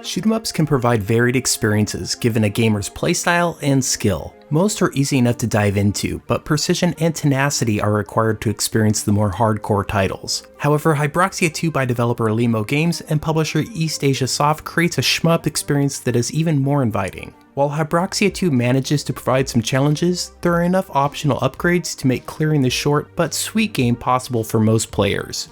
Shoot 'em ups can provide varied experiences given a gamer's playstyle and skill. Most are easy enough to dive into, but precision and tenacity are required to experience the more hardcore titles. However, Habroxia 2 by developer Limo Games and publisher East Asia Soft creates a shmup experience that is even more inviting. While Habroxia 2 manages to provide some challenges, there are enough optional upgrades to make clearing the short but sweet game possible for most players.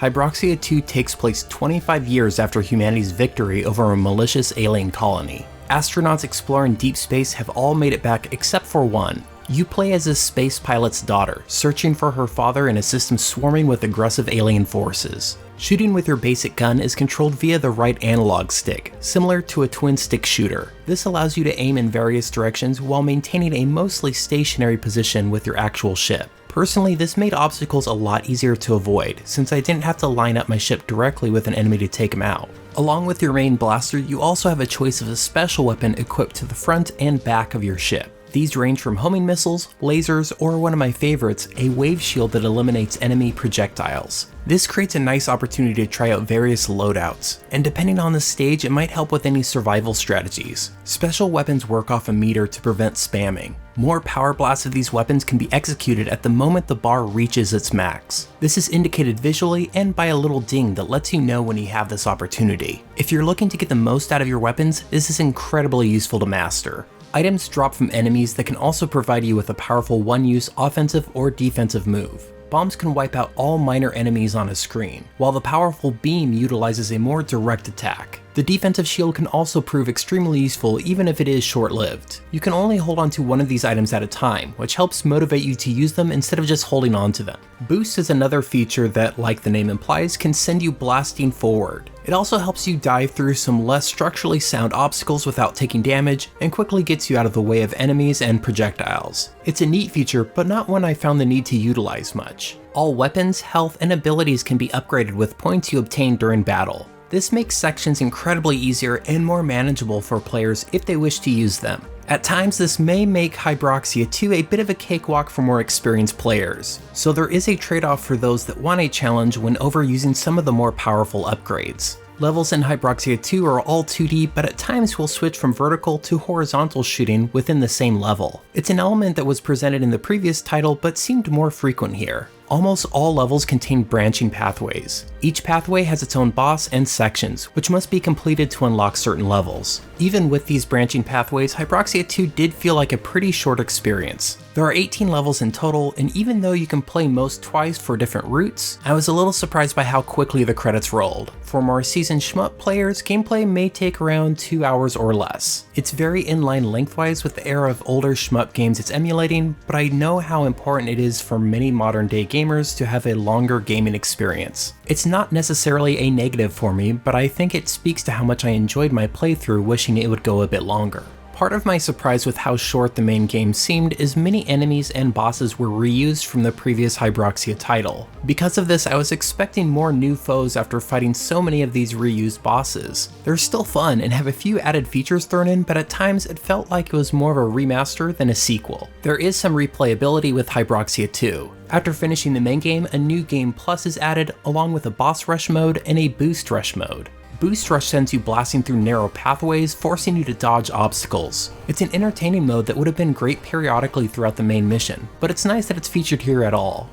Habroxia 2 takes place 25 years after humanity's victory over a malicious alien colony. Astronauts exploring deep space have all made it back except for one. You play as a space pilot's daughter, searching for her father in a system swarming with aggressive alien forces. Shooting with your basic gun is controlled via the right analog stick, similar to a twin-stick shooter. This allows you to aim in various directions while maintaining a mostly stationary position with your actual ship. Personally, this made obstacles a lot easier to avoid, since I didn't have to line up my ship directly with an enemy to take him out. Along with your main blaster, you also have a choice of a special weapon equipped to the front and back of your ship. These range from homing missiles, lasers, or one of my favorites, a wave shield that eliminates enemy projectiles. This creates a nice opportunity to try out various loadouts, and depending on the stage, it might help with any survival strategies. Special weapons work off a meter to prevent spamming. More power blasts of these weapons can be executed at the moment the bar reaches its max. This is indicated visually and by a little ding that lets you know when you have this opportunity. If you're looking to get the most out of your weapons, this is incredibly useful to master. Items drop from enemies that can also provide you with a powerful one-use offensive or defensive move. Bombs can wipe out all minor enemies on a screen, while the powerful beam utilizes a more direct attack. The defensive shield can also prove extremely useful even if it is short-lived. You can only hold onto one of these items at a time, which helps motivate you to use them instead of just holding onto them. Boost is another feature that, like the name implies, can send you blasting forward. It also helps you dive through some less structurally sound obstacles without taking damage, and quickly gets you out of the way of enemies and projectiles. It's a neat feature, but not one I found the need to utilize much. All weapons, health, and abilities can be upgraded with points you obtain during battle. This makes sections incredibly easier and more manageable for players if they wish to use them. At times, this may make Habroxia 2 a bit of a cakewalk for more experienced players, so there is a trade-off for those that want a challenge when overusing some of the more powerful upgrades. Levels in Habroxia 2 are all 2D, but at times will switch from vertical to horizontal shooting within the same level. It's an element that was presented in the previous title but seemed more frequent here. Almost all levels contain branching pathways. Each pathway has its own boss and sections, which must be completed to unlock certain levels. Even with these branching pathways, Habroxia 2 did feel like a pretty short experience. There are 18 levels in total, and even though you can play most twice for different routes, I was a little surprised by how quickly the credits rolled. For more seasoned shmup players, gameplay may take around 2 hours or less. It's very in line lengthwise with the era of older shmup games it's emulating, but I know how important it is for many modern day gamers to have a longer gaming experience. It's not necessarily a negative for me, but I think it speaks to how much I enjoyed my playthrough, wishing it would go a bit longer. Part of my surprise with how short the main game seemed is many enemies and bosses were reused from the previous Habroxia title. Because of this, I was expecting more new foes after fighting so many of these reused bosses. They're still fun and have a few added features thrown in, but at times it felt like it was more of a remaster than a sequel. There is some replayability with Habroxia 2. After finishing the main game, a new game plus is added, along with a boss rush mode and a boost rush mode. Boost Rush sends you blasting through narrow pathways, forcing you to dodge obstacles. It's an entertaining mode that would have been great periodically throughout the main mission, but it's nice that it's featured here at all.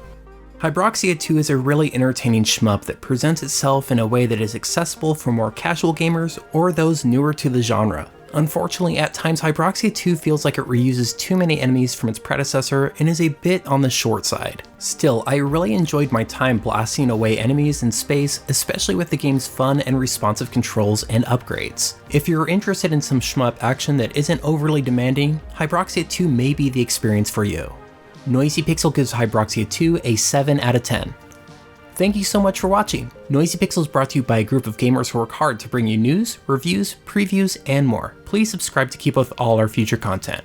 Habroxia 2 is a really entertaining shmup that presents itself in a way that is accessible for more casual gamers or those newer to the genre. Unfortunately, at times Habroxia 2 feels like it reuses too many enemies from its predecessor and is a bit on the short side. Still, I really enjoyed my time blasting away enemies in space, especially with the game's fun and responsive controls and upgrades. If you're interested in some shmup action that isn't overly demanding, Habroxia 2 may be the experience for you. Noisy Pixel gives Habroxia 2 a 7 out of 10. Thank you so much for watching. Noisy Pixel is brought to you by a group of gamers who work hard to bring you news, reviews, previews, and more. Please subscribe to keep up with all our future content.